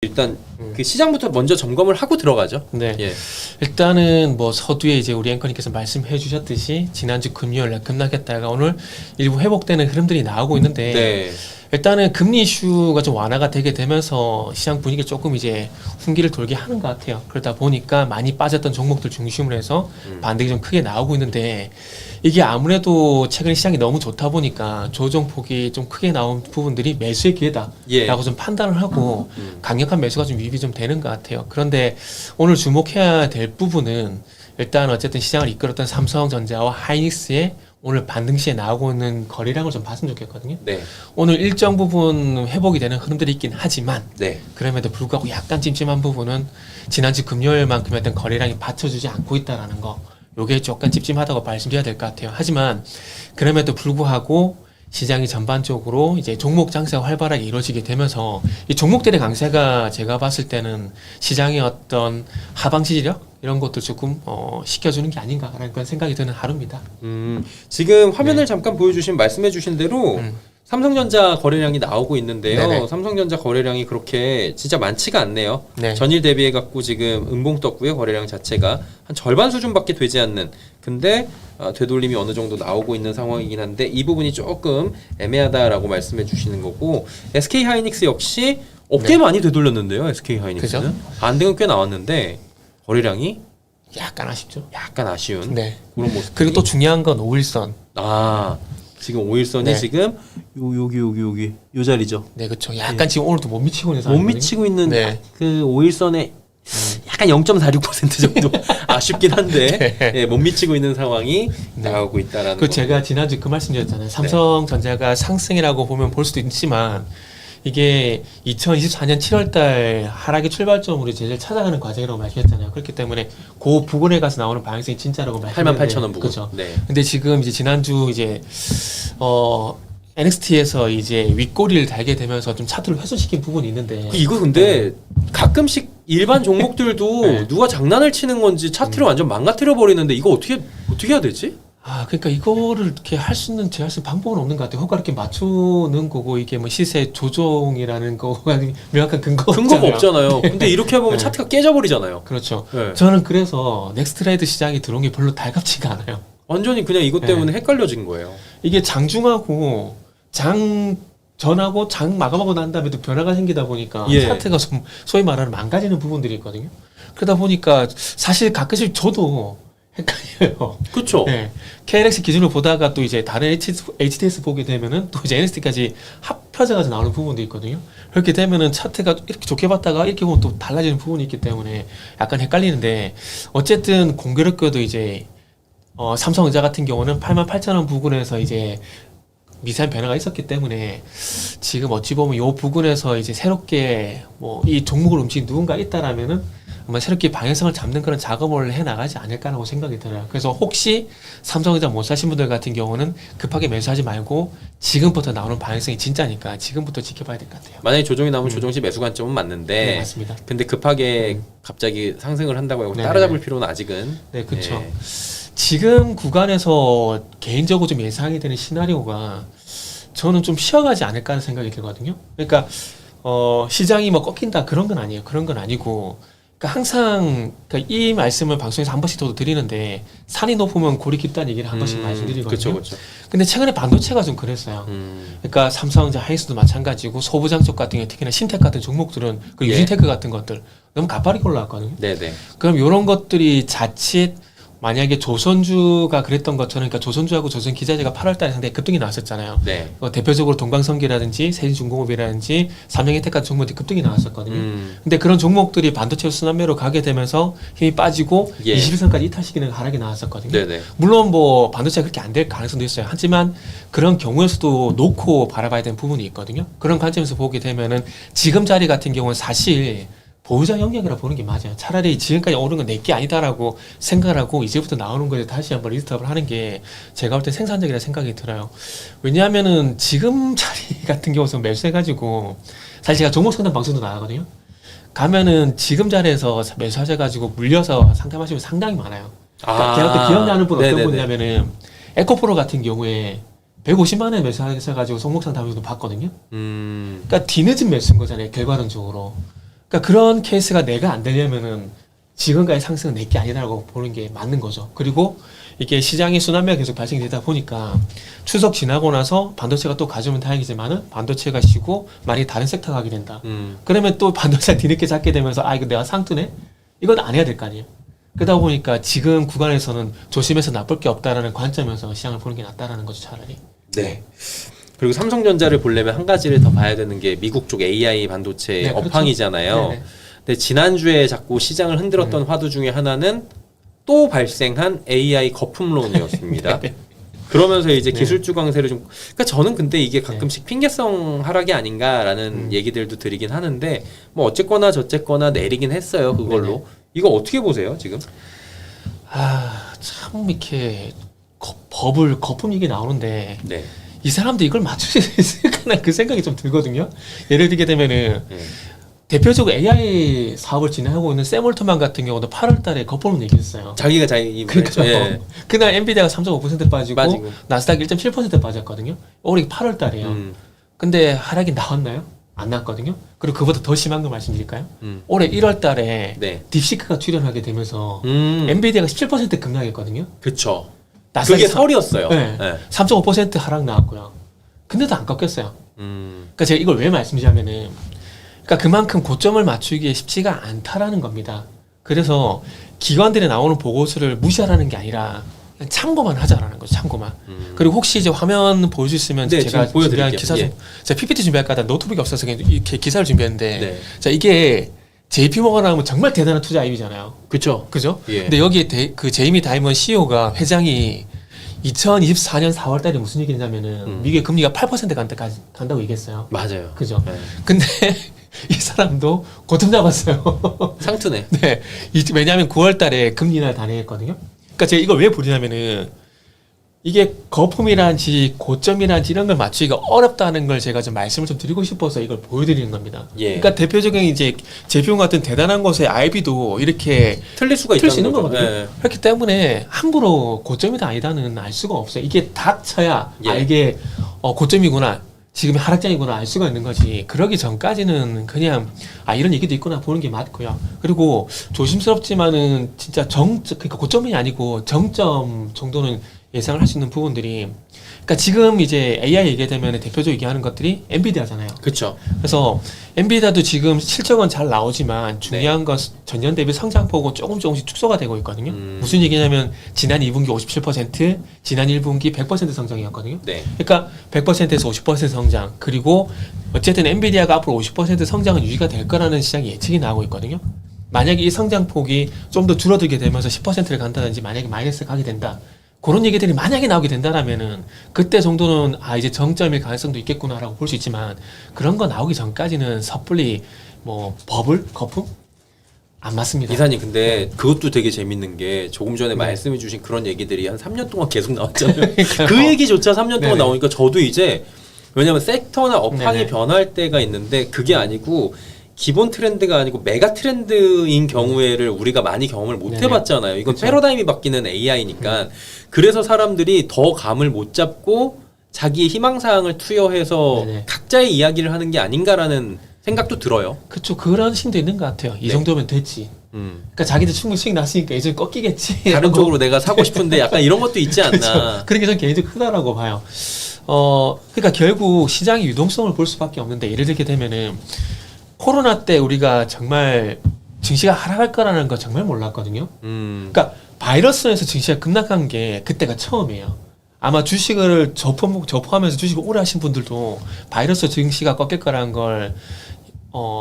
일단 그 시장부터 먼저 점검을 하고 들어가죠. 네. 예. 일단은 뭐 서두에 이제 우리 앵커님께서 말씀해 주셨듯이 지난주 금요일 날 급락했다가 오늘 일부 회복되는 흐름들이 나오고 있는데 네. 일단은 금리 이슈가 좀 완화가 되게 되면서 시장 분위기 조금 이제 훈기를 돌게 하는 것 같아요. 그러다 보니까 많이 빠졌던 종목들 중심으로 해서 반등이 좀 크게 나오고 있는데 이게 아무래도 최근에 시장이 너무 좋다 보니까 조정폭이 좀 크게 나온 부분들이 매수의 기회다라고 예. 좀 판단을 하고 강력한 매수가 좀 유입이 좀 되는 것 같아요. 그런데 오늘 주목해야 될 부분은 일단 어쨌든 시장을 이끌었던 삼성전자와 하이닉스의 오늘 반등 시에 나오고 있는 거래량을 좀 봤으면 좋겠거든요. 네. 오늘 일정 부분 회복이 되는 흐름들이 있긴 하지만 네. 그럼에도 불구하고 약간 찜찜한 부분은 지난주 금요일만큼 했던 거래량이 받쳐주지 않고 있다라는 거, 요게 조금 찜찜하다고 말씀드려야 될 것 같아요. 하지만 그럼에도 불구하고 시장이 전반적으로 이제 종목 장세가 활발하게 이루어지게 되면서 이 종목들의 강세가 제가 봤을 때는 시장의 어떤 하방 지지력 이런 것도 조금 시켜주는 게 아닌가라는 그런 생각이 드는 하루입니다. 지금 화면을 잠깐 보여주신 말씀해주신 대로 삼성전자 거래량이 나오고 있는데요. 네네. 삼성전자 거래량이 그렇게 진짜 많지가 않네요. 네. 전일 대비해 갖고 지금 음봉 떴고요. 거래량 자체가 한 절반 수준밖에 되지 않는. 근데 되돌림이 어느 정도 나오고 있는 상황이긴 한데 이 부분이 조금 애매하다라고 말씀해 주시는 거고, SK 하이닉스 역시 업계 많이 되돌렸는데요. SK 하이닉스는 반등은 꽤 나왔는데 거래량이 약간 아쉽죠. 약간 아쉬운 네. 그런 모습. 그리고 또 중요한 건 5일선. 지금 5일선이 네. 지금 여기 요 자리죠. 네, 그렇죠. 약간 지금 오늘도 못 미치고 있는 못 상황이거든요. 미치고 있는 네. 그 5일선에 약간 0.46% 정도 아쉽긴 한데 예, 못 미치고 있는 상황이 나오고 있다라는 그 거. 제가 지난주 그 말씀드렸잖아요. 삼성전자가 상승이라고 보면 볼 수도 있지만 이게 2024년 7월달 하락의 출발점으로 제일 찾아가는 과정이라고 말씀했잖아요. 그렇기 때문에 그 부근에 가서 나오는 방향성이 진짜라고 말씀드렸는데 88,000원 부근. 그렇죠. 네. 근데 지금 이제 지난주 이제 NXT에서 이제 윗꼬리를 달게 되면서 좀 차트를 훼손시킨 부분이 있는데 이거 근데 가끔씩 일반 종목들도 네. 누가 장난을 치는 건지 차트를 완전 망가뜨려 버리는데 이거 어떻게 해야 되지? 그러니까 이거를 이렇게 할 수 있는 제가 쓸 방법은 없는 것 같아요. 효과를 이렇게 맞추는 거고 이게 뭐 시세 조종이라는 거가 명확한 근거가 없잖아요. 근데 이렇게 보면 네. 차트가 깨져버리잖아요. 그렇죠. 네. 저는 그래서 넥스트레이드 시장이 들어온 게 별로 달갑지가 않아요. 완전히 그냥 이것 때문에 헷갈려진 거예요. 이게 장중하고 장 전하고 장 마감하고 난 다음에도 변화가 생기다 보니까 예. 차트가 좀 소위 말하는 망가지는 부분들이 있거든요. 그러다 보니까 사실 가끔씩 저도 헷갈려요. 그렇죠. 네. KLX 기준으로 보다가 또 이제 다른 HTS 보게 되면은 또 이제 NXT까지 합쳐져가지고 나오는 부분도 있거든요. 그렇게 되면은 차트가 이렇게 좋게 봤다가 이렇게 보면 또 달라지는 부분이 있기 때문에 약간 헷갈리는데 어쨌든 공교롭게도 이제 삼성전자 같은 경우는 88,000원 부근에서 이제 미세한 변화가 있었기 때문에 지금 어찌 보면 이 부근에서 이제 새롭게 뭐 이 종목을 움직인 누군가 있다라면은 아마 새롭게 방향성을 잡는 그런 작업을 해 나가지 않을까라고 생각이 들어요. 그래서 혹시 삼성전자 못 사신 분들 같은 경우는 급하게 매수하지 말고 지금부터 나오는 방향성이 진짜니까 지금부터 지켜봐야 될 것 같아요. 만약에 조정이 나오면 조정시 매수 관점은 맞는데 네, 맞습니다. 근데 급하게 갑자기 상승을 한다고 하고 네네. 따라잡을 필요는 아직은. 네, 그렇죠. 예. 지금 구간에서 개인적으로 좀 예상이 되는 시나리오가 저는 좀 쉬어가지 않을까 하는 생각이 들거든요. 그러니까 시장이 뭐 꺾인다 그런 건 아니에요. 그런 건 아니고 그러니까 항상 그러니까 이 말씀을 방송에서 한 번씩 저도 드리는데 산이 높으면 골이 깊다는 얘기를 한 번씩 말씀드리거든요. 그렇죠, 그렇죠. 근데 최근에 반도체가 좀 그랬어요. 그러니까 삼성전자, 하이닉스도 마찬가지고 소부장 쪽 같은 경우 특히나 신텍 같은 종목들은 그리고 예. 유진테크 같은 것들 너무 가파르게 올라왔거든요. 네네. 그럼 이런 것들이 자칫 만약에 조선주가 그랬던 것처럼 그러니까 조선주하고 조선기자재가 8월달에 상당히 급등이 나왔었잖아요. 네. 대표적으로 동방성기라든지 세진중공업이라든지 삼성에텍 같은 종목들이 급등이 나왔었거든요. 근데 그런 종목들이 반도체 순환매로 가게 되면서 힘이 빠지고 예. 21선까지 이탈시키는 하락이 나왔었거든요. 네네. 물론 뭐 반도체가 그렇게 안 될 가능성도 있어요. 하지만 그런 경우에서도 놓고 바라봐야 되는 부분이 있거든요. 그런 관점에서 보게 되면은 지금 자리 같은 경우는 사실 보유자 영역이라 보는 게 맞아요. 차라리 지금까지 오른 건 내게 아니다라고 생각을 하고 이제부터 나오는 거에 다시 한번 리스트업을 하는 게 제가 볼 때 생산적이라 생각이 들어요. 왜냐하면은 지금 자리 같은 경우는 매수해가지고 사실 제가 종목 상담 방송도 나가거든요. 가면은 지금 자리에서 매수하셔가지고 물려서 상담하시면 상당히 많아요. 그러니까 제가 또 기억나는 분 어떤 분이냐면은 에코프로 같은 경우에 150만 원에 매수하셔가지고 종목 상담도 봤거든요. 그러니까 뒤늦은 매수인 거잖아요. 결과론적으로. 그러니까 그런 케이스가 내가 안 되려면은 지금까지 상승은 내 게 아니라고 보는 게 맞는 거죠. 그리고 이게 시장의 순환매가 계속 발생이 되다 보니까 추석 지나고 나서 반도체가 또 가져오면 다행이지만은 반도체가 쉬고 만약에 다른 섹터 가게 된다. 그러면 또 반도체가 뒤늦게 잡게 되면서 아 이거 내가 상투네? 이건 안 해야 될 거 아니에요. 그러다 보니까 지금 구간에서는 조심해서 나쁠 게 없다라는 관점에서 시장을 보는 게 낫다라는 거죠, 차라리. 네. 그리고 삼성전자를 보려면 한 가지를 더 봐야 되는 게 미국 쪽 AI 반도체 네, 그렇죠. 업황이잖아요. 네네. 근데 지난주에 자꾸 시장을 흔들었던 화두 중에 하나는 또 발생한 AI 거품론이었습니다. 네. 그러면서 이제 네. 기술주 강세를 좀 그러니까 저는 근데 이게 가끔씩 핑계성 하락이 아닌가라는 얘기들도 드리긴 하는데 뭐 어쨌거나 저쨌거나 내리긴 했어요. 그걸로. 네네. 이거 어떻게 보세요, 지금? 아, 참 이렇게 버블 거품 얘기 나오는데 네. 이 사람도 이걸 맞출 수 있을까나 그 생각이 좀 들거든요. 예를 들게 되면은 네. 대표적으로 AI 사업을 진행하고 있는 샘 올트만 같은 경우도 8월 달에 거품을 얘기했어요. 자기가 자기 그러니까 예. 그날 엔비디아가 3.5% 빠지고 빠지고. 나스닥 1.7% 빠졌거든요. 올해 8월 달이에요. 근데 하락이 나왔나요? 안 나왔거든요. 그리고 그보다 더 심한 거 말씀드릴까요? 올해 1월 달에 네. 딥시크가 출연하게 되면서 엔비디아가 17% 급락했거든요. 그쵸. 나스닥이 그게 설이었어요. 네. 네. 3.5% 하락 나왔고요. 근데도 안 꺾였어요. 그러니까 제가 이걸 왜 말씀드리냐면은 그러니까 그만큼 고점을 맞추기에 쉽지가 않다라는 겁니다. 그래서 기관들이 나오는 보고서를 무시하라는 게 아니라 그냥 참고만 하자라는 거죠. 참고만. 그리고 혹시 이제 화면 보여줄 수 있으면 네, 제가 지금 준비한 보여드릴게요. 기사 좀 예. 제가 PPT 준비할까 하다 노트북이 없어서 그냥 이렇게 기사를 준비했는데 네. 자 이게 JP 모건 하면 정말 대단한 투자 아이잖아요. 그쵸. 그죠? 예. 근데 여기 그 제이미 다이먼 CEO가 회장이 2024년 4월 달에 무슨 얘기 했냐면은 미국의 금리가 8% 간다고 얘기했어요. 맞아요. 그죠? 네. 근데 이 사람도 고점 잡았어요. 상투네. 네. 왜냐하면 9월 달에 금리날 단행했거든요. 그러니까 제가 이걸 왜 부르냐면은 이게 거품이란지 고점이란지 이런 걸 맞추기가 어렵다는 걸 제가 좀 말씀을 좀 드리고 싶어서 이걸 보여드리는 겁니다. 예. 그러니까 대표적인 이제 제품 같은 대단한 곳의 IB도 이렇게 틀릴 수가 틀 수 있다는 있는 거죠. 거거든요. 예. 그렇기 때문에 함부로 고점이다 아니다는 알 수가 없어요. 이게 닥쳐야 예. 이게 고점이구나. 지금 하락장이구나 알 수가 있는 거지. 그러기 전까지는 그냥 이런 얘기도 있구나 보는 게 맞고요. 그리고 조심스럽지만은 진짜 그러니까 고점이 아니고 정점 정도는 예상을 할 수 있는 부분들이 그러니까 지금 이제 AI 얘기되면 대표적으로 얘기하는 것들이 엔비디아잖아요. 그쵸. 그래서 엔비디아도 지금 실적은 잘 나오지만 중요한 건 전년 대비 성장폭은 조금씩 축소가 되고 있거든요. 무슨 얘기냐면 지난 2분기 57%, 지난 1분기 100% 성장이었거든요. 네. 그러니까 100%에서 50% 성장. 그리고 어쨌든 엔비디아가 앞으로 50% 성장은 유지가 될 거라는 시장의 예측이 나오고 있거든요. 만약에 이 성장폭이 좀 더 줄어들게 되면서 10%를 간다든지 만약에 마이너스 가게 된다. 그런 얘기들이 만약에 나오게 된다라면은 그때 정도는 이제 정점일 가능성도 있겠구나라고 볼 수 있지만 그런 거 나오기 전까지는 섣불리 뭐 버블 거품 안 맞습니다. 이사님 근데 그것도 되게 재밌는 게 조금 전에 말씀해 주신 그런 얘기들이 한 3년 동안 계속 나왔잖아요. 그 얘기조차 3년 동안 네네. 나오니까 저도 이제 왜냐면 섹터나 업황이 네네. 변할 때가 있는데 그게 아니고 기본 트렌드가 아니고 메가 트렌드인 경우에를 우리가 많이 경험을 못 네네. 해봤잖아요. 이건 그쵸. 패러다임이 바뀌는 AI니까 그래서 사람들이 더 감을 못 잡고 자기의 희망사항을 투여해서 네네. 각자의 이야기를 하는 게 아닌가라는 생각도 들어요. 그쵸. 그런 심도 있는 것 같아요. 이 네. 정도면 됐지. 그러니까 자기들 충분히 수익 났으니까 이제 꺾이겠지. 다른 라고. 쪽으로 내가 사고 싶은데 약간 이런 것도 있지 않나. 그렇죠. 그런 게 전 개인적으로 크다라고 봐요. 그러니까 결국 시장의 유동성을 볼 수밖에 없는데 예를 들게 되면은 코로나 때 우리가 정말 증시가 하락할 거라는 거 정말 몰랐거든요. 그러니까 바이러스에서 증시가 급락한 게 그때가 처음이에요. 아마 주식을 접하면서 주식을 오래 하신 분들도 바이러스 증시가 꺾일 거라는 걸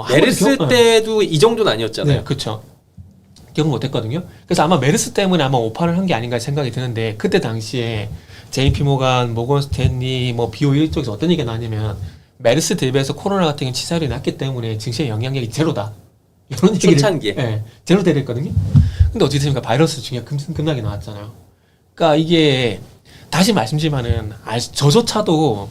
메르스 때도 이 정도는 아니었잖아요. 네, 그렇죠. 기억 못했거든요. 그래서 아마 메르스 때문에 아마 오판을 한 게 아닌가 생각이 드는데 그때 당시에 JP 모건, 모건 스탠리, 뭐 BO 이쪽에서 어떤 얘기가 나왔냐면 메르스 대비해서 코로나 같은 경우 치사율이 낮기 때문에 증시의 영향력이 제로다. 이런 얘기를 초창기에. 네, 제로 되랬거든요. 근데 어떻게 됩니까? 바이러스 중에 급락이 나왔잖아요. 그러니까 이게 다시 말씀드리면은 저조차도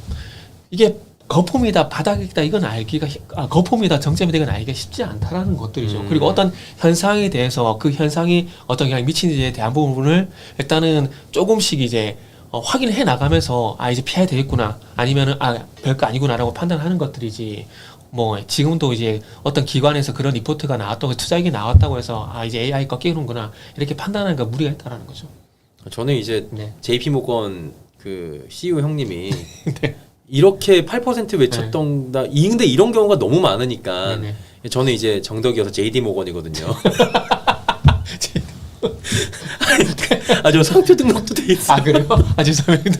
이게 거품이다 바닥이다 이건 알기가 거품이다 정점이다 이건 알기가 쉽지 않다라는 것들이죠. 그리고 어떤 현상에 대해서 그 현상이 어떤 영향을 미치는지에 대한 부분을 일단은 조금씩 이제 확인해 나가면서 이제 피해야 되겠구나 아니면은 별거 아니구나라고 판단하는 것들이지 뭐 지금도 이제 어떤 기관에서 그런 리포트가 나왔다고 투자액이 나왔다고 해서 아 이제 AI 꺾이는구나 이렇게 판단하는 거 무리가 있다라는 거죠. 저는 이제 네. JP 모건 그 CEO 형님이 네. 이렇게 8% 외쳤던다. 근데 이런 경우가 너무 많으니까 네네. 저는 이제 정덕이어서 JD 모건이거든요. 저 상표 등록도 돼 있어. 아 그래요? 아 죄송합니다.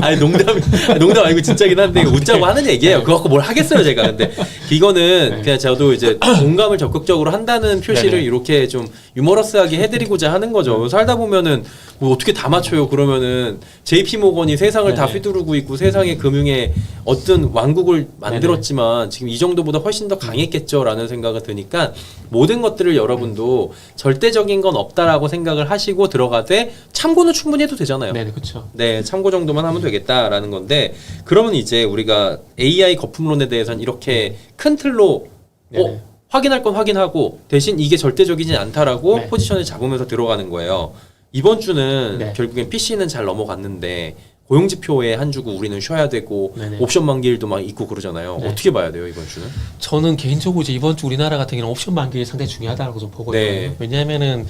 아니 농담 아니고 진짜긴 한데 이거 웃자고 하는 얘기예요. 그거 갖고 뭘 하겠어요 제가. 근데 이거는 네. 그냥 저도 이제 공감을 적극적으로 한다는 표시를 네네. 이렇게 좀 유머러스하게 해드리고자 하는 거죠. 살다 보면은 뭐 어떻게 다 맞춰요. 그러면은 JP 모건이 세상을 다 네네. 휘두르고 있고 세상의 금융의 어떤 왕국을 만들었지만 지금 이 정도보다 훨씬 더 강했겠죠라는 생각이 드니까 모든 것들을 여러분도 절대적인 건 없다라고 생각을 하시고 들어가되 참고는 충분히 해도 되잖아요. 네네 그렇죠. 네, 참고 정도만 하면 되겠다라는 건데 그러면 이제 우리가 AI 거품론에 대해서는 이렇게 큰 틀로 네네. 확인할 건 확인하고 대신 이게 절대적이지 않다라고 네. 포지션을 잡으면서 들어가는 거예요. 이번 주는 네. 결국엔 PC는 잘 넘어갔는데 고용지표에 한 주고 우리는 쉬어야 되고 네네. 옵션 만기일도 막 있고 그러잖아요. 네. 어떻게 봐야 돼요 이번 주는? 저는 개인적으로 이제 이번 주 우리나라 같은 경우는 옵션 만기일이 상당히 중요하다고 좀 보고 네. 있거든요. 왜냐하면은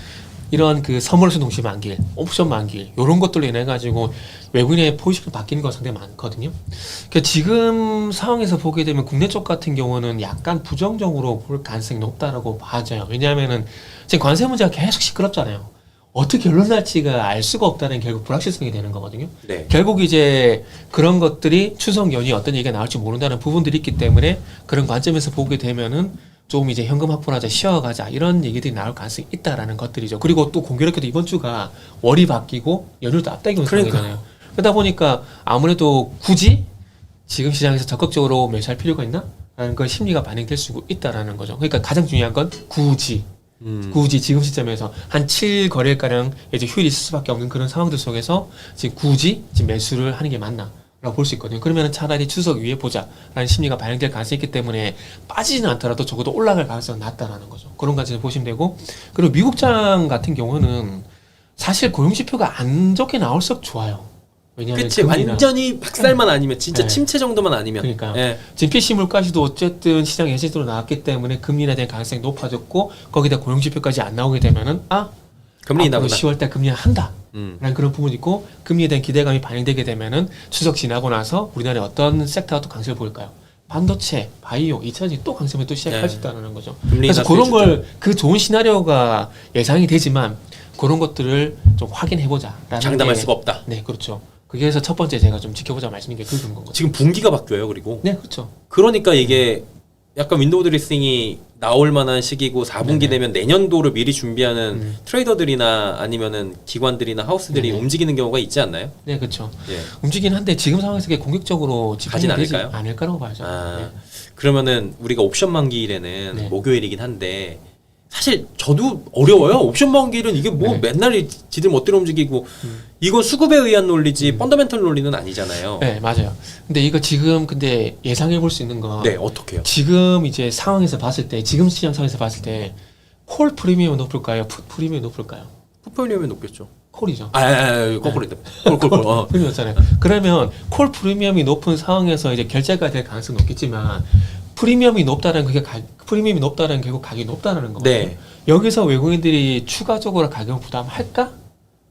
이런 그 선물수 동시 만기일, 옵션 만기일 이런 것들로 인해 가지고 외국인의 포지션이 바뀌는 거 상당히 많거든요. 그러니까 지금 상황에서 보게 되면 국내 쪽 같은 경우는 약간 부정적으로 볼 가능성이 높다라고 봐져요. 왜냐하면은 지금 관세 문제가 계속 시끄럽잖아요. 어떻게 결론 날지가 알 수가 없다는 결국 불확실성이 되는 거거든요. 네. 결국 이제 그런 것들이 추석 연휴 어떤 얘기가 나올지 모른다는 부분들이 있기 때문에 그런 관점에서 보게 되면은 좀 이제 현금 확보하자 쉬어가자 이런 얘기들이 나올 가능성이 있다라는 것들이죠. 그리고 또 공교롭게도 이번 주가 월이 바뀌고 연휴도 앞당기는 상황이잖아요. 그러다 보니까 아무래도 굳이 지금 시장에서 적극적으로 매수할 필요가 있나? 라는 걸 심리가 반영될 수 있다라는 거죠. 그러니까 가장 중요한 건 굳이 지금 시점에서 한 7거래일가량 이제 휴일이 있을 수밖에 없는 그런 상황들 속에서 지금 굳이 지금 매수를 하는 게 맞나? 라고 볼 수 있거든요. 그러면 차라리 추석 위에 보자 라는 심리가 반영될 가능성이 있기 때문에 빠지지는 않더라도 적어도 올라갈 가능성은 낮다라는 거죠. 그런 관점에서 보시면 되고 그리고 미국장 같은 경우는 사실 고용지표가 안 좋게 나올수록 좋아요. 왜냐하면 그치 완전히 박살만 아니면 진짜 네. 침체 정도만 아니면 그러니까 예. 지금 PC 물가지도 어쨌든 시장 예측으로 나왔기 때문에 금리에 대한 가능성이 높아졌고 거기다 고용지표까지 안 나오게 되면은 금리 앞으로 인하구나. 10월달 금리 한다. 음. 라는 그런 부분이 있고 금리에 대한 기대감이 반영되게 되면은 추석 지나고 나서 우리나라의 어떤 섹터가 또 강세를 보일까요? 반도체, 바이오, 2차전지 또 강세를 또 시작할 네. 수 있다는 거죠. 금리 그래서 인하 그런 수혜주죠. 걸 그 좋은 시나리오가 예상이 되지만 그런 것들을 좀 확인해보자라는 장담할 게- 수가 없다. 네, 그렇죠. 그래서 첫 번째 제가 좀 지켜보자 말씀인 게 그런 거죠. 지금 분기가 바뀌어요. 그리고 네, 그렇죠. 그러니까 이게 약간 윈도우 드레싱이 나올 만한 시기고 4분기 네네. 되면 내년도를 미리 준비하는 트레이더들이나 아니면은 기관들이나 하우스들이 네네. 움직이는 경우가 있지 않나요? 네, 그렇죠. 예. 움직이긴 한데 지금 상황에서 그게 공격적으로 집중이 가진 되지 않을까요? 않을 거라고 봐야죠. 아, 네. 그러면은 우리가 옵션 만기일에는 네. 목요일이긴 한데 사실 저도 어려워요. 옵션 만기일은 이게 뭐 네. 맨날 지들 멋대로 움직이고 이건 수급에 의한 논리지 펀더멘털 논리는 아니잖아요. 네, 맞아요. 근데 이거 지금 근데 예상해 볼 수 있는 건 네, 어떻게요? 지금 이제 상황에서 봤을 때 지금 시장 상황에서 봤을 때 콜 프리미엄이 높을까요? 풋 프리미엄이 높을까요? 포트폴리오면 높겠죠. 콜이죠. 거꾸로 했다. 콜. 프리미엄이잖아요. 그러면 콜 프리미엄이 높은 상황에서 이제 결제가 될 가능성은 높겠지만 프리미엄이 높다는 프리미엄이 높다는 결국 가격이 높다는 거거든요. 네. 여기서 외국인들이 추가적으로 가격 부담할까?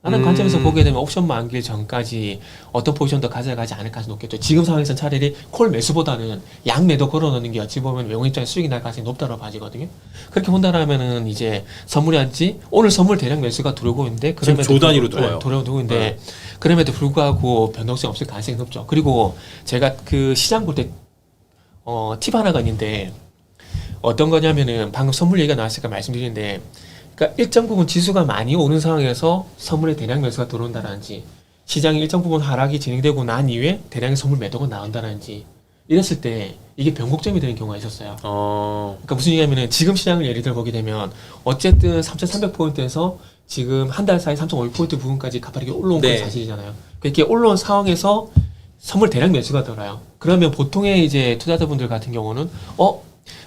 라는 관점에서 보게 되면 옵션 만기일 전까지 어떤 포지션도 가져가지 않을 가능성이 높겠죠. 지금 상황에서는 차라리 콜 매수보다는 양 매도 걸어놓는 게 어찌 보면 외국인 입장에 수익이 날 가능성이 높다고 봐지거든요. 그렇게 본다라면은 이제 선물이한지 오늘 선물 대량 매수가 들어오고 있는데 지금 조 단위로 들어와요. 들어오고 있는데 그럼에도 불구하고 변동성이 없을 가능성이 높죠. 그리고 제가 그 시장 볼 때 팁 하나가 있는데 어떤 거냐면은 방금 선물 얘기가 나왔으니까 말씀드리는데 그러니까 일정 부분 지수가 많이 오는 상황에서 선물의 대량 매수가 들어온다든지 시장이 일정 부분 하락이 진행되고 난 이후에 대량의 선물 매도가 나온다든지 이랬을 때 이게 변곡점이 되는 경우가 있었어요. 그러니까 무슨 얘기냐면은 지금 시장을 예를 들어 보게 되면 어쨌든 3,300포인트에서 지금 한 달 사이 3,500포인트 부분까지 가파르게 올라온 건 네. 사실이잖아요. 그렇게 올라온 상황에서 선물 대량 매수가 들어요. 그러면 보통의 이제 투자자분들 같은 경우는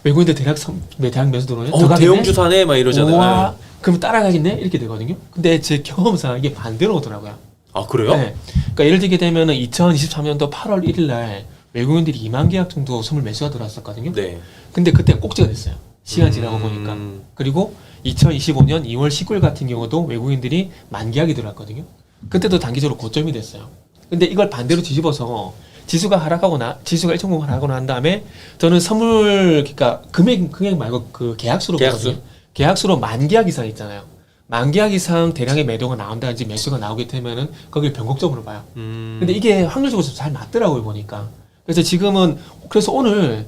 외국인들 대량 매수 들어오네. 대형 주사네 막 이러잖아요. 우와, 그럼 따라가겠네 이렇게 되거든요. 근데 제 경험상 이게 반대로 오더라고요. 아 그래요? 네. 그러니까 예를 들게 되면은 2023년도 8월 1일 날 외국인들이 2만 계약 정도 선물 매수가 들어왔었거든요. 네. 근데 그때 꼭지가 됐어요. 시간 지나고 보니까. 그리고 2025년 2월 19일 같은 경우도 외국인들이 만 계약이 들어왔거든요. 그때도 단기적으로 고점이 됐어요. 근데 이걸 반대로 뒤집어서 지수가 1.90 하락하고 난 다음에 저는 선물, 그러니까 금액 말고 그 계약수로 보거든요. 계약수로 만 계약 이상 있잖아요. 만 계약 이상 대량의 매도가 나온다든지 매수가 나오게 되면은 거길 변곡점으로 봐요. 근데 이게 확률적으로 좀 잘 맞더라고요, 보니까. 그래서 지금은, 그래서 오늘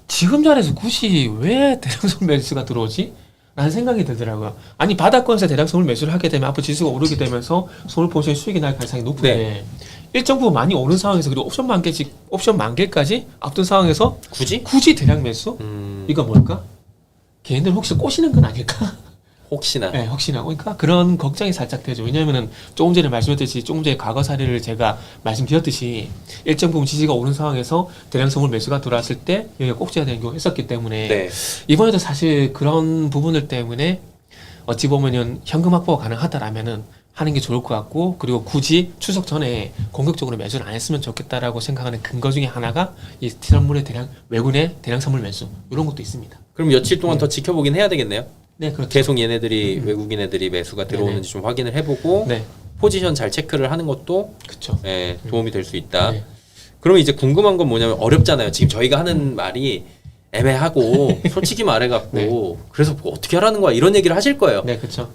지금 자리에서 굳이 왜 대량 선물 매수가 들어오지? 라는 생각이 들더라고요. 아니, 바닥권에서 대량 선물 매수를 하게 되면 앞으로 지수가 오르게 되면서 선물 포지션 수익이 날 가능성이 높은데 네. 일정 부분 많이 오른 상황에서 그리고 옵션 만 개까지 앞둔 상황에서 굳이 대량 매수? 이거 뭘까? 걔네들 혹시 꼬시는 건 아닐까? 혹시나. 네, 혹시나. 그러니까 그런 걱정이 살짝 되죠. 왜냐면은 조금 전에 말씀드렸듯이 조금 전에 과거 사례를 제가 말씀드렸듯이 일정 부분 지지가 오른 상황에서 대량 선물 매수가 들어왔을 때 여기가 꼭지가 되는 경우가 있었기 때문에 네. 이번에도 사실 그런 부분들 때문에 어찌 보면은 현금 확보가 가능하다라면은 하는 게 좋을 것 같고, 그리고 굳이 추석 전에 공격적으로 매수를 안 했으면 좋겠다라고 생각하는 근거 중에 하나가 이 선물의 외국인의 대량 선물 매수 이런 것도 있습니다. 그럼 며칠 동안 더 지켜보긴 해야 되겠네요. 네, 그렇죠. 계속 얘네들이 외국인 애들이 매수가 들어오는지 좀 확인을 해보고 네, 포지션 잘 체크를 하는 것도 그렇죠. 예, 도움이 될 수 있다. 네. 그러면 이제 궁금한 건 뭐냐면 어렵잖아요. 지금 저희가 하는 말이 애매하고 솔직히 말해갖고 네. 그래서 뭐 어떻게 하라는 거야 이런 얘기를 하실 거예요. 네, 그렇죠.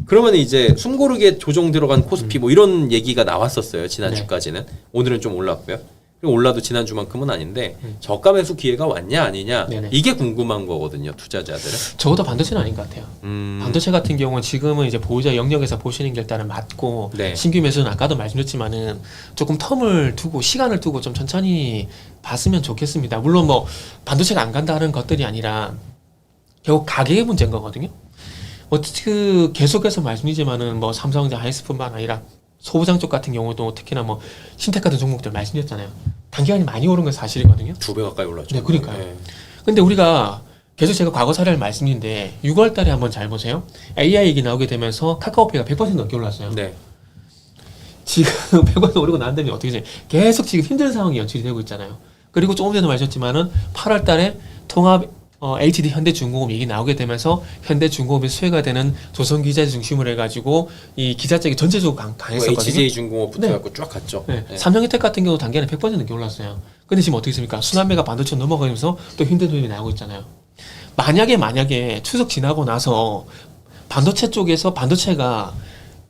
그러면 이제 숨고르게 조정 들어간 코스피 뭐 이런 얘기가 나왔었어요. 지난주까지는. 오늘은 좀 올랐고요. 그리고 올라도 지난주만큼은 아닌데 저가 매수 기회가 왔냐 아니냐 네네. 이게 궁금한 거거든요. 투자자들은. 적어도 반도체는 아닌 것 같아요. 반도체 같은 경우는 지금은 이제 보유자 영역에서 보시는 게 일단은 맞고, 네. 신규 매수는 아까도 말씀드렸지만은 조금 텀을 두고 시간을 두고 좀 천천히 봤으면 좋겠습니다. 물론 뭐 반도체가 안 간다는 것들이 아니라 결국 가격의 문제인 거거든요. 그 계속해서 말씀드리지만은 뭐 삼성전자, 하이스뿐만 아니라 소부장 쪽 같은 경우도 특히나 뭐 신텍 같은 종목들 말씀드렸잖아요. 단기간에 많이 오른 건 사실이거든요. 2배 가까이 올랐죠. 네, 그러니까요. 네. 근데 우리가 계속 제가 과거 사례를 말씀드리는데 6월 달에 한번 잘 보세요. AI 얘기 나오게 되면서 카카오페이가 100% 넘게 올랐어요. 네. 지금 100% 오르고 난 다음에 어떻게 되죠? 계속 지금 힘든 상황이 연출이 되고 있잖아요. 그리고 조금 전에 말씀드렸지만은 8월 달에 통합 HD 현대중공업 얘기 나오게 되면서 현대중공업이 수혜가 되는 조선기자재 중심으로 해가지고 이 기자재가 전체적으로 강했었거든요. HJ중공업부터 네. 갖고 쫙 갔죠. 네. 네. 삼성히텍 같은 경우 단기간에 100% 넘게 올랐어요. 근데 지금 어떻게 있습니까? 순환매가 반도체 넘어가면서 또 힘든 흐름이 나오고 있잖아요. 만약에 추석 지나고 나서 반도체 쪽에서 반도체가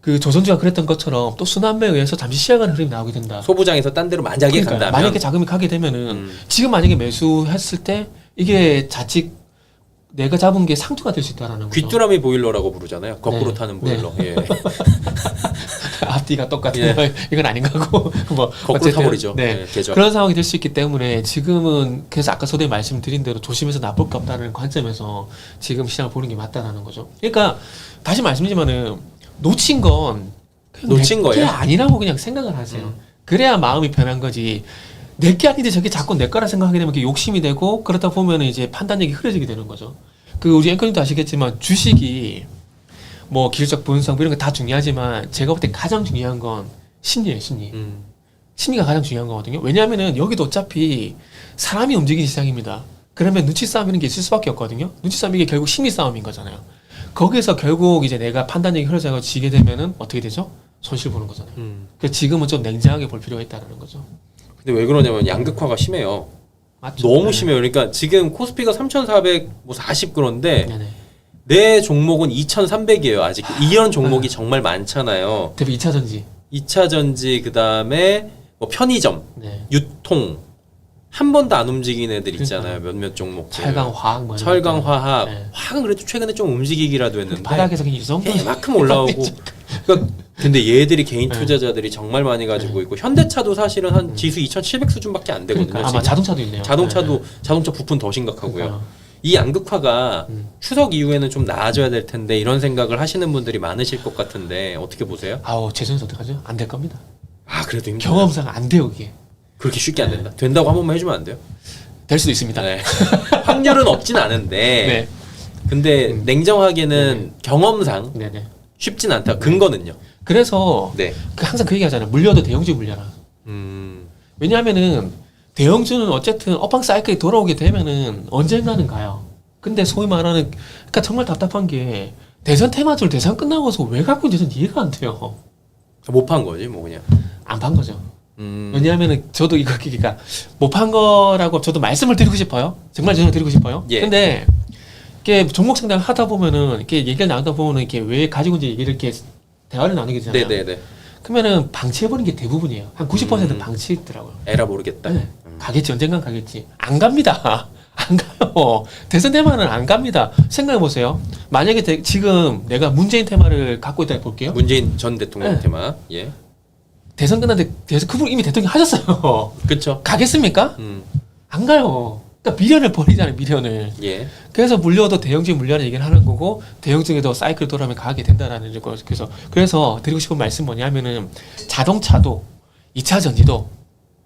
그 조선주가 그랬던 것처럼 또 순환매에 의해서 잠시 시야가는 흐름이 나오게 된다. 소부장에서 딴 데로 만약에 그러니까요. 간다면 만약에 자금이 가게 되면은 지금 만약에 매수했을 때 이게 자칫 내가 잡은 게 상투가 될 수 있다라는 거죠. 귀뚜라미 보일러라고 부르잖아요. 거꾸로 네. 타는 보일러. 예. 앞뒤가 똑같은 예. 거 이건 아닌 거고 뭐 거꾸로 어쨌든, 타버리죠. 네. 네, 계절. 그런 상황이 될 수 있기 때문에 지금은 그래서 아까 서두에 말씀드린 대로 조심해서 나쁠 게 없다는 관점에서 지금 시장을 보는 게 맞다라는 거죠. 그러니까 다시 말씀드리지만은 놓친 건 그냥 놓친 내게 거예요? 아니라고 그냥 생각을 하세요. 그래야 마음이 편한 거지. 내게 아닌데 저게 자꾸 내 거라 생각하게 되면 그게 욕심이 되고 그러다 보면 이제 판단력이 흐려지게 되는 거죠. 그 우리 앵커님도 아시겠지만 주식이 뭐 기술적 분석 뭐 이런 거 다 중요하지만 제가 볼 때 가장 중요한 건 심리예요, 심리. 심리가 가장 중요한 거거든요. 왜냐하면은 여기도 어차피 사람이 움직이는 시장입니다. 그러면 눈치 싸움이라는 게 있을 수밖에 없거든요. 눈치 싸움이 게 결국 심리 싸움인 거잖아요. 거기서 결국 이제 내가 판단력이 흐려져서 지게 되면은 어떻게 되죠? 손실 보는 거잖아요. 그래서 지금은 좀 냉정하게 볼 필요가 있다는 거죠. 근데 왜 그러냐면 양극화가 심해요. 맞죠? 너무 네. 심해요. 그러니까 지금 코스피가 3,440 그런데 네네. 내 종목은 2,300이에요. 아직 이런 종목이 정말 많잖아요. 대비 2차 전지. 2차 전지 그다음에 뭐 편의점, 네. 유통 한 번도 안 움직이는 애들 있잖아요. 몇몇 종목들. 철강 화학 뭐 이런 철강 것들. 화학. 네. 화학은 그래도 최근에 좀 움직이기라도 했는데 바닥에서 그냥 이 정도. 이만큼 올라오고. 그러니까 근데 얘들이 개인 네. 투자자들이 정말 많이 가지고 있고 현대차도 사실은 한 지수 2,700 수준밖에 안 되거든요. 그러니까 아마 지금. 자동차도 있네요. 자동차도 네. 자동차 부품 더 심각하고요. 그러니까요. 이 양극화가 추석 이후에는 좀 나아져야 될 텐데 이런 생각을 하시는 분들이 많으실 것 같은데 어떻게 보세요? 아우 제 손에서 어떡하죠? 안 될 겁니다. 아 그래도 힘들어요. 경험상 안 돼요 이게. 그렇게 쉽게 안 된다. 된다고 한 번만 해주면 안 돼요? 될 수도 있습니다. 네. 확률은 없진 않은데 네. 근데 냉정하게는 경험상 네네. 쉽진 않다. 근거는요? 그래서 네. 항상 그 얘기 하잖아요. 물려도 대형주 물려라. 음. 왜냐하면은 대형주는 어쨌든 업황 사이클이 돌아오게 되면은 언젠가는 가요. 근데 소위 말하는 그러니까 정말 답답한 게 대선 테마주를 대선 끝나고서 왜 갖고 있는지 이해가 안 돼요. 못 판 거지 뭐 그냥. 안 판 거죠. 왜냐하면은 저도 이거 그러니까 못 판 거라고 저도 말씀을 드리고 싶어요. 정말 저는 드리고 싶어요. 예. 근데 이게 종목 상담 하다 보면은 이렇게 얘기를 나누다 보면은 이렇게 왜 가지고 있는지 얘기를 이렇게 대화를 나누게 되잖아요. 네네네. 그러면은 방치해버린 게 대부분이에요. 한 90%는 방치했더라고요. 에라 모르겠다. 네. 가겠지, 언젠간 가겠지. 안 갑니다. 안 가요. 대선 테마는 안 갑니다. 생각해보세요. 만약에 지금 내가 문재인 테마를 갖고 있다 볼게요. 문재인 전 대통령 네. 테마. 예. 대선 끝났는데 그분 이미 대통령 하셨어요. 그쵸. 가겠습니까? 안 가요. 그러니까 미련을 버리잖아요, 미련을. 예. 그래서 물려도 대형주에 물려는 얘기를 하는 거고 대형주에도 사이클 돌아오면 가게 된다라는 거. 그래서 드리고 싶은 말씀 뭐냐면은 자동차도 2차 전지도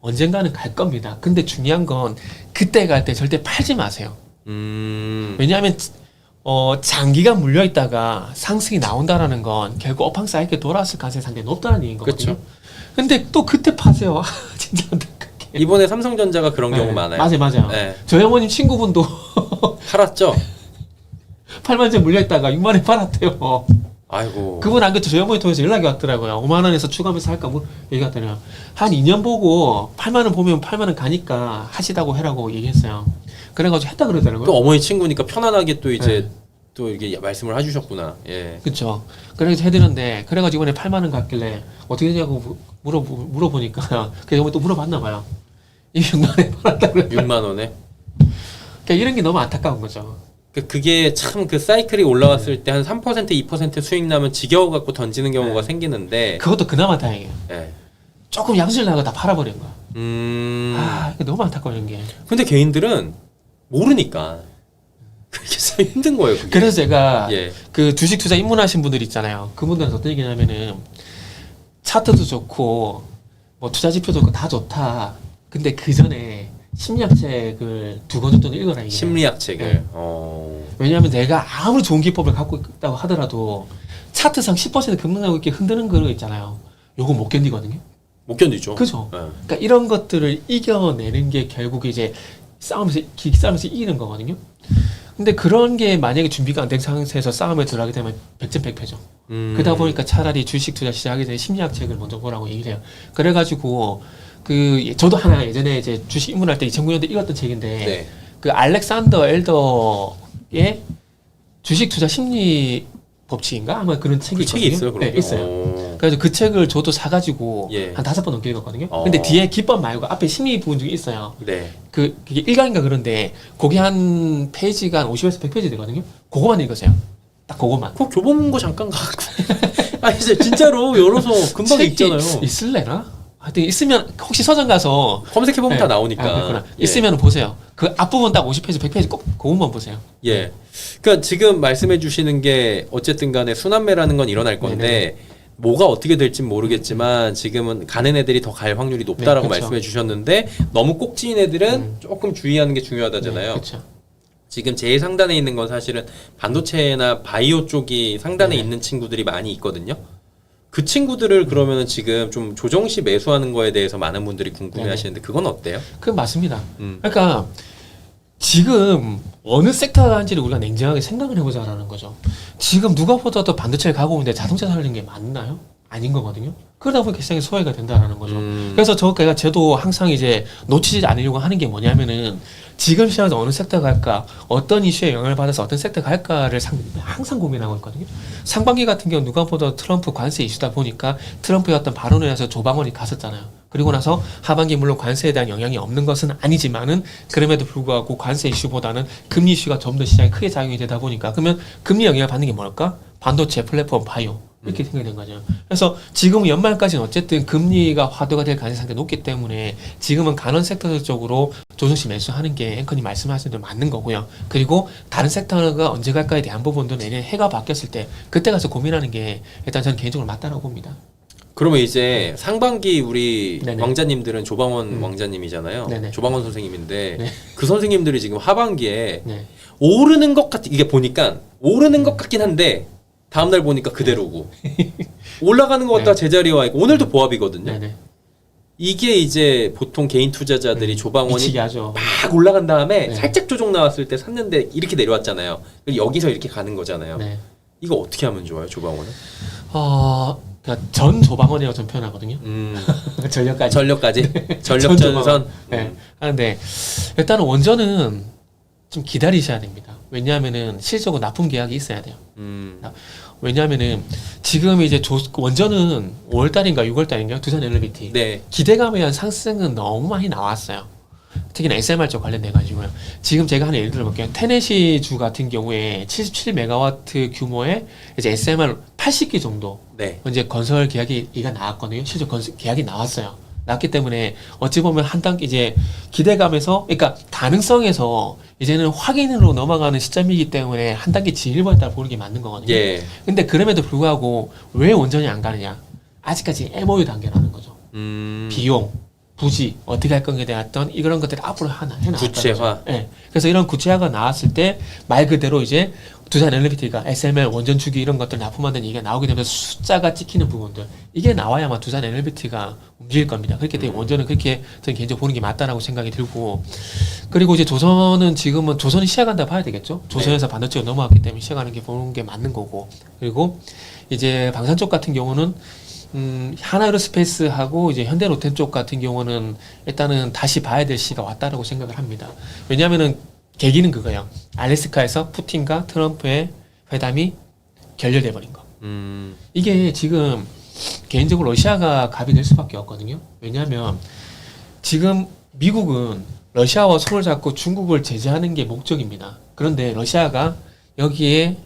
언젠가는 갈 겁니다. 근데 중요한 건 그때 갈 때 절대 팔지 마세요. 왜냐하면 장기간 물려 있다가 상승이 나온다라는 건 결국 업황 사이클 돌아왔을 가능성이 상당히 높다는 얘기인 거거든요. 그쵸. 근데 또 그때 파세요. 진짜 안타깝게. 이번에 삼성전자가 그런 경우 많아요. 맞아요. 네. 저희 어머님 친구분도 팔았죠. 8만 원 물려 있다가 6만 원에 팔았대요. 아이고. 그분 안 그래도 저희 어머니 통해서 연락이 왔더라고요. 5만 원에서 추가하면서 할까 뭐 얘기 왔더니 한 2년 보고 8만 원 보면 8만 원 가니까 하시다고 해라고 얘기했어요. 그래가지고 했다 그러더라고요. 또 어머니 친구니까 편안하게 또 이제 네. 또 이게 말씀을 해주셨구나. 예. 그렇죠. 그래서 해드렸는데 그래가지고 이번에 8만 원 갔길래 어떻게 되냐고 물어보니까 그 어머니 또 물어봤나 봐요. 이 6만 원에 팔았다 그래. 6만 원에. 그러니까 이런 게 너무 안타까운 거죠. 그게 참 그 사이클이 올라왔을 때 한 3% 2% 수익 나면 지겨워 갖고 던지는 경우가 생기는데. 그것도 그나마 다행이에요. 예. 조금 양수질 나가 다 팔아버린 거야. 이거 너무 안타까워 이런 게. 근데 개인들은 모르니까 그게 참 힘든 거예요. 그게. 그래서 제가 예. 그 주식 투자 입문하신 분들 있잖아요. 그분들은 어떤 얘기냐면은 차트도 좋고 뭐 투자 지표도 좋고 다 좋다. 근데 그 전에 심리학책을 2권 정도는 읽어라 이게. 심리학 책을. 네. 왜냐하면 내가 아무리 좋은 기법을 갖고 있다고 하더라도 차트상 10% 급등하고 이렇게 흔드는 거 있잖아요. 요거 못 견디거든요. 못 견디죠. 그죠? 예. 그러니까 이런 것들을 이겨내는 게 결국 이제 싸움에서 이기는 거거든요. 근데 그런 게 만약에 준비가 안 된 상태에서 싸움에 들어가게 되면 100점 100패죠. 그러다 보니까 차라리 주식 투자 시작하기 전에 심리학 책을 먼저 보라고 얘기를 해요. 그래가지고 저도 하나 예전에 이제 주식 입문할 때 2009년도에 읽었던 책인데 네. 그 알렉산더 엘더의 주식 투자 심리 법칙인가 아마 그런 책이 그 책이 있거든요. 있어요, 그럼. 네, 있어요. 그래서 그 책을 저도 사가지고 예. 한 5번 넘게 읽었거든요. 근데 뒤에 기법 말고 앞에 심리 부분 중에 있어요. 네. 그게 1강인가 그런데 그게 한 페이지가 한 50에서 100페이지 되거든요. 그거만 읽으세요. 딱 그거만. 그 교보문고 잠깐 가고. 아 이제 진짜로 열어서 금방 책이 읽잖아요. 있을래나? 하여튼 있으면 혹시 서점 가서 검색해보면 네. 다 나오니까. 그렇구나. 예. 있으면 보세요. 그 앞부분 딱 50페이지, 100페이지 꼭 그것만 보세요. 예. 그러니까 지금 말씀해 주시는 게 어쨌든 간에 순환매라는 건 일어날 건데 네네. 뭐가 어떻게 될진 모르겠지만 지금은 가는 애들이 더 갈 확률이 높다라고 네, 그렇죠. 말씀해 주셨는데 너무 꼭지인 애들은 조금 주의하는 게 중요하다잖아요. 그렇죠. 지금 제일 상단에 있는 건 사실은 반도체나 바이오 쪽이 상단에 네. 있는 친구들이 많이 있거든요. 그 친구들을 그러면은 지금 좀 조정시 매수하는 거에 대해서 많은 분들이 궁금해 하시는데 그건 어때요? 그건 맞습니다. 그러니까 지금 어느 섹터가 한지를 우리가 냉정하게 생각을 해보자라는 거죠. 지금 누가 보다도 반도체를 가고 있는데 자동차 살리는 게 맞나요? 아닌 거거든요. 그러다 보니까 시장이 소외가 된다라는 거죠. 그래서 저도 항상 이제 놓치지 않으려고 하는 게 뭐냐면은 지금 시장에서 어느 섹터가 갈까, 어떤 이슈에 영향을 받아서 어떤 섹터가 갈까를 항상 고민하고 있거든요. 상반기 같은 경우 누가 보다 트럼프 관세 이슈다 보니까 트럼프의 어떤 발언에 의해서 조방원이 갔었잖아요. 그리고 나서 하반기 물론 관세에 대한 영향이 없는 것은 아니지만은 그럼에도 불구하고 관세 이슈보다는 금리 이슈가 좀 더 시장에 크게 작용이 되다 보니까 그러면 금리 영향을 받는 게 뭘까? 반도체, 플랫폼, 바이오. 이렇게 생각이 된 거죠. 그래서 지금 연말까지는 어쨌든 금리가 화두가 될 가능성이 상당히 높기 때문에 지금은 간원 섹터 쪽으로 조정시 매수하는 게 앵커님 말씀하시는 대로 맞는 거고요. 그리고 다른 섹터가 언제 갈까에 대한 부분도 내년 해가 바뀌었을 때 그때 가서 고민하는 게 일단 저는 개인적으로 맞다라고 봅니다. 그러면 이제 상반기 우리 네네. 왕자님들은 조방원 왕자님이잖아요. 네네. 조방원 선생님인데 네. 그 선생님들이 지금 하반기에 네. 오르는 것 같 이게 보니까 오르는 것 같긴 한데 다음 날 보니까 그대로고 올라가는 것 같다가 네. 제자리에 와 있고 오늘도 보합이거든요. 네네. 이게 이제 보통 개인 투자자들이 조방원이 미치게 하죠. 막 올라간 다음에 네. 살짝 조정 나왔을 때 샀는데 이렇게 내려왔잖아요. 그리고 여기서 이렇게 가는 거잖아요. 네. 이거 어떻게 하면 좋아요, 조방원은? 그러니까 전 조방원이라고 좀 표현하거든요. 전력까지. 전력까지? 전 전력전선? 조방원. 네. 하는데 일단은 원전은 좀 기다리셔야 됩니다. 왜냐하면은 실질적으로 납품 계약이 있어야 돼요. 왜냐하면은 지금 이제 원전은 5월달인가 6월달인가 두산 엘리베이터 네. 기대감에 의한 상승은 너무 많이 나왔어요. 특히나 SMR 쪽 관련돼 가지고요. 지금 제가 하나 예를 들어볼게요. 테네시 주 같은 경우에 77메가와트 규모의 이제 SMR 80기 정도 네. 이제 건설 계약이 나왔거든요. 실제 건설 계약이 나왔어요. 나왔기 때문에 어찌 보면 한 단계 이제 기대감에서 그러니까 가능성에서 이제는 확인으로 넘어가는 시점이기 때문에 한 단계 진일보했다 보는 게 맞는 거거든요. 예. 근데 그럼에도 불구하고 왜 원전이 안 가느냐? 아직까지 MOU 단계라는 거죠. 비용, 부지 어떻게 할 건에 대한 이런 것들을 앞으로 하나 해나왔다. 구체화. 네. 그래서 이런 구체화가 나왔을 때 말 그대로 이제 두산 엘리베이터가 SMR 원전 주기 이런 것들 납품하는 얘기가 나오게 되면서 숫자가 찍히는 부분들 이게 나와야만 두산 엘리베이터가 움직일 겁니다. 그렇기 때문에 원전은 그렇게 저는 개인적으로 보는 게 맞다라고 생각이 들고 그리고 이제 조선은 지금은 조선이 시작한다 봐야 되겠죠. 조선에서 반도체가 넘어왔기 때문에 시작하는 게 보는 게 맞는 거고 그리고 이제 방산 쪽 같은 경우는 하나에로스페이스하고 이제 현대로템 쪽 같은 경우는 일단은 다시 봐야 될 시가 왔다라고 생각을 합니다. 왜냐하면은 계기는 그거예요. 알래스카에서 푸틴과 트럼프의 회담이 결렬돼 버린 거. 이게 지금 개인적으로 러시아가 갑이 될 수밖에 없거든요. 왜냐하면 지금 미국은 러시아와 손을 잡고 중국을 제재하는 게 목적입니다. 그런데 러시아가 여기에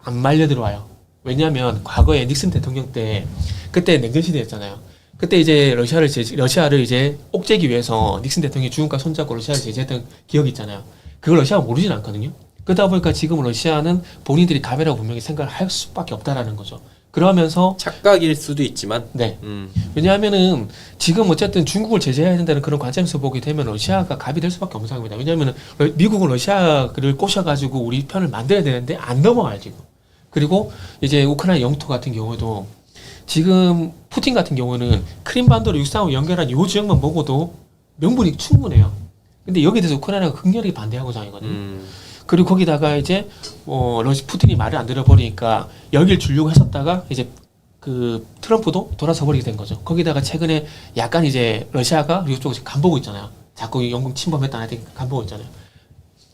안 말려 들어와요. 왜냐하면 과거에 닉슨 대통령 때 그때 냉전 시대였잖아요. 그때 이제 러시아를 이제 옥죄기 위해서 닉슨 대통령이 중국과 손잡고 러시아를 제재했던 기억이 있잖아요. 그걸 러시아가 모르진 않거든요. 그러다 보니까 지금 러시아는 본인들이 갑이라고 분명히 생각을 할 수밖에 없다라는 거죠. 그러면서 착각일 수도 있지만 네. 왜냐하면은 지금 어쨌든 중국을 제재해야 된다는 그런 관점에서 보게 되면 러시아가 갑이 될 수밖에 없는 상황입니다. 왜냐하면은 미국은 러시아를 꼬셔가지고 우리 편을 만들어야 되는데 안 넘어와요 지금. 그리고 이제 우크라이나 영토 같은 경우에도 지금 푸틴 같은 경우는 크림반도를 육상으로 연결한 이 지역만 보고도 명분이 충분해요. 근데 여기에 대해서 우크라이나가 극렬히 반대하고 상이거든요. 그리고 거기다가 이제 푸틴이 말을 안 들어버리니까 여길 주려고 했었다가 이제 그 트럼프도 돌아서 버리게 된 거죠. 거기다가 최근에 약간 이제 러시아가 이쪽으로 간보고 있잖아요. 자꾸 영국 침범했다는 간보고 있잖아요.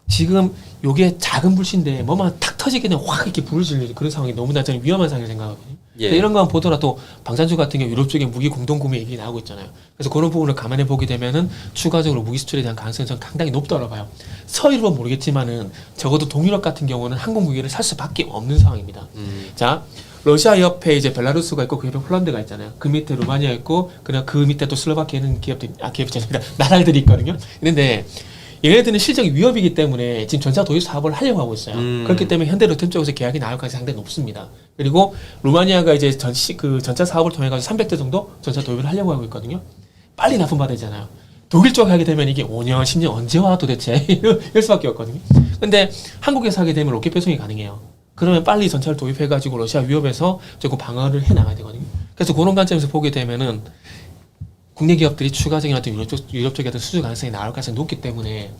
지금 요게 작은 불씨인데 뭐만 탁 터지게 되면 확 이렇게 불을 질리는 그런 상황이 너무나 저는 위험한 상황이 생각하거든요. 예. 이런 것만 보더라도 방산주 같은 경우 유럽 쪽에 무기 공동 구매 얘기 나오고 있잖아요. 그래서 그런 부분을 감안해 보게 되면은 추가적으로 무기 수출에 대한 가능성이 저는 상당히 높다고 봐요. 서유럽은 모르겠지만은 적어도 동유럽 같은 경우는 항공 무기를 살 수밖에 없는 상황입니다. 자, 러시아 옆에 이제 벨라루스가 있고 그 옆에 폴란드가 있잖아요. 그 밑에 루마니아 있고 그냥 그 밑에 또 슬로바키아는 기업이 죄송합니다. 나라들이 있거든요. 있는데 얘네들은 실적이 위협이기 때문에 지금 전차 도입 사업을 하려고 하고 있어요. 그렇기 때문에 현대로템 쪽에서 계약이 나올 가능성이 상당히 높습니다. 그리고 루마니아가 이제 전차 사업을 통해 가지고 300대 정도 전차 도입을 하려고 하고 있거든요. 빨리 납품받아야 되잖아요. 독일 쪽 하게 되면 이게 5년, 10년 언제 와 도대체 이럴 수밖에 없거든요. 근데 한국에서 하게 되면 로켓 배송이 가능해요. 그러면 빨리 전차를 도입해가지고 러시아 위협에서 조금 방어를 해 나가야 되거든요. 그래서 그런 관점에서 보게 되면은 국내 기업들이 추가적인 어떤 유럽 쪽의 어떤 수주 가능성이 나올 가능성이 높기 때문에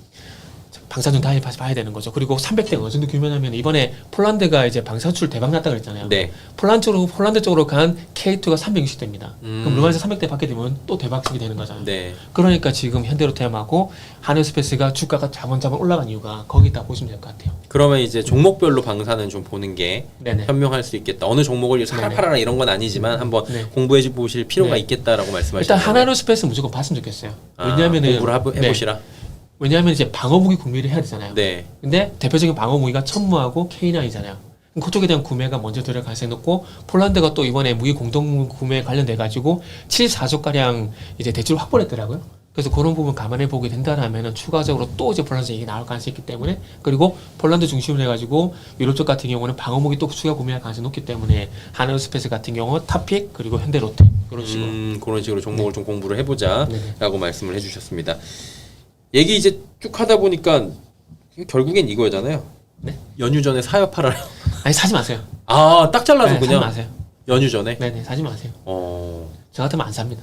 방사능 다 봐야 되는 거죠. 그리고 300대가 어느 정도 규모냐면 이번에 폴란드가 이제 방사출 대박 났다 그랬잖아요. 네. 폴란드 쪽으로 간 K2가 360대입니다. 그럼 루마니아 300대 받게 되면 또 대박식이 되는 거잖아요. 네. 그러니까 지금 현대로템하고 하늘스페이스가 주가가 자본자본 올라간 이유가 거기 있다 보시면 될 것 같아요. 그러면 이제 종목별로 방사는 좀 보는 게 네네. 현명할 수 있겠다. 어느 종목을 사라 네네. 팔아라 이런 건 아니지만 한번 네. 공부해 보실 필요가 네. 있겠다라고 말씀하시는 일단 거예요. 하나로스페이스 무조건 봤으면 좋겠어요. 왜냐하면은 공부를 해보시라. 왜냐하면 이제 방어 무기 구매를 해야 되잖아요. 네. 근데 대표적인 방어 무기가 천무하고 K9이잖아요. 그쪽에 대한 구매가 먼저 들어갈 가능성이 높고 폴란드가 또 이번에 무기 공동 구매에 관련돼 가지고 74조 가량 이제 대출을 확보를 했더라고요. 그래서 그런 부분 감안해 보게 된다라면은 추가적으로 또 이제 폴란드 얘기 나올 가능성이 있기 때문에 그리고 폴란드 중심으로 해가지고 유럽 쪽 같은 경우는 방어 무기 또 추가 구매할 가능성이 높기 때문에 하늘스페이스 같은 경우 타픽 그리고 현대로템 그런 식으로 그런 식으로 종목을 좀 공부를 해보자라고 말씀을 해주셨습니다. 얘기 이제 쭉 하다 보니까 결국엔 이거잖아요. 네? 연휴 전에 사요 팔아요. 아니 사지 마세요. 아, 딱 잘라서 네, 그냥 사지 마세요. 연휴 전에. 네네 사지 마세요. 저 같으면 안 삽니다.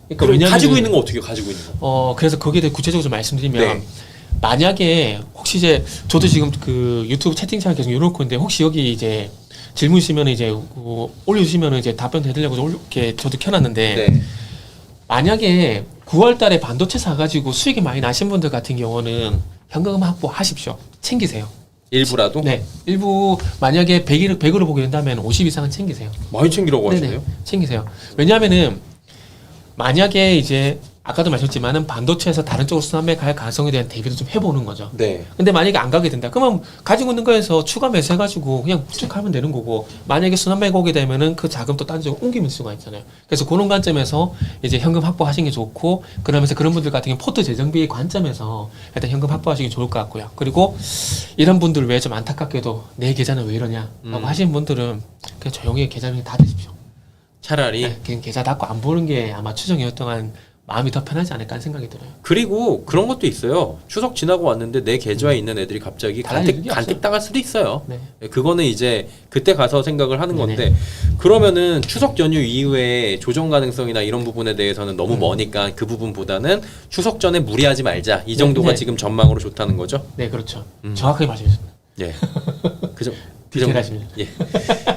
그러니까 그럼 왜냐면은- 가지고 있는 거 어떻게 가지고 있는 거? 그래서 거기에 대해 구체적으로 좀 말씀드리면 네. 만약에 혹시 이제 저도 지금 그 유튜브 채팅창 계속 열어놓고 있는데 혹시 여기 이제 질문 있으면 이제 올려주시면 이제 답변 해드리려고 이렇게 저도 켜놨는데 네. 만약에 9월달에 반도체 사가지고 수익이 많이 나신 분들 같은 경우는 현금 확보하십시오. 챙기세요. 일부라도 네, 일부 만약에 100으로 보게 된다면 50 이상은 챙기세요. 많이 챙기라고 네네, 하시네요. 챙기세요. 왜냐하면은 만약에 이제 아까도 말씀했지만은 반도체에서 다른 쪽으로 순환매 갈 가능성에 대한 대비도 좀 해보는 거죠. 네. 근데 만약에 안 가게 된다. 그러면 가지고 있는 거에서 추가 매수해가지고 그냥 쭉 하면 되는 거고 만약에 순환매가 오게 되면은 그 자금 또 딴 쪽으로 옮기면 수가 있잖아요. 그래서 그런 관점에서 이제 현금 확보하시는 게 좋고 그러면서 그런 분들 같은 경우 포트 재정비의 관점에서 일단 현금 확보하시는 게 좋을 것 같고요. 그리고 이런 분들 왜 좀 안타깝게도 내 계좌는 왜 이러냐라고 하시는 분들은 그냥 조용히 계좌를 닫으십시오. 차라리 네, 그냥 계좌 닫고 안 보는 게 아마 추정이었 동안 마음이 더 편하지 않을까 하는 생각이 들어요. 그리고 그런 것도 있어요. 추석 지나고 왔는데 내 계좌에 있는 애들이 갑자기 달라질 일이 간택 당할 수도 있어요. 네. 그거는 이제 그때 가서 생각을 하는 네네. 건데 그러면은 추석 연휴 이후에 조정 가능성이나 이런 부분에 대해서는 너무 머니까 그 부분보다는 추석 전에 무리하지 말자 이 정도가 네. 지금 전망으로 좋다는 거죠. 네, 그렇죠. 정확하게 말씀하셨습니다. 예. 그죠. 디테일하십니다. 예.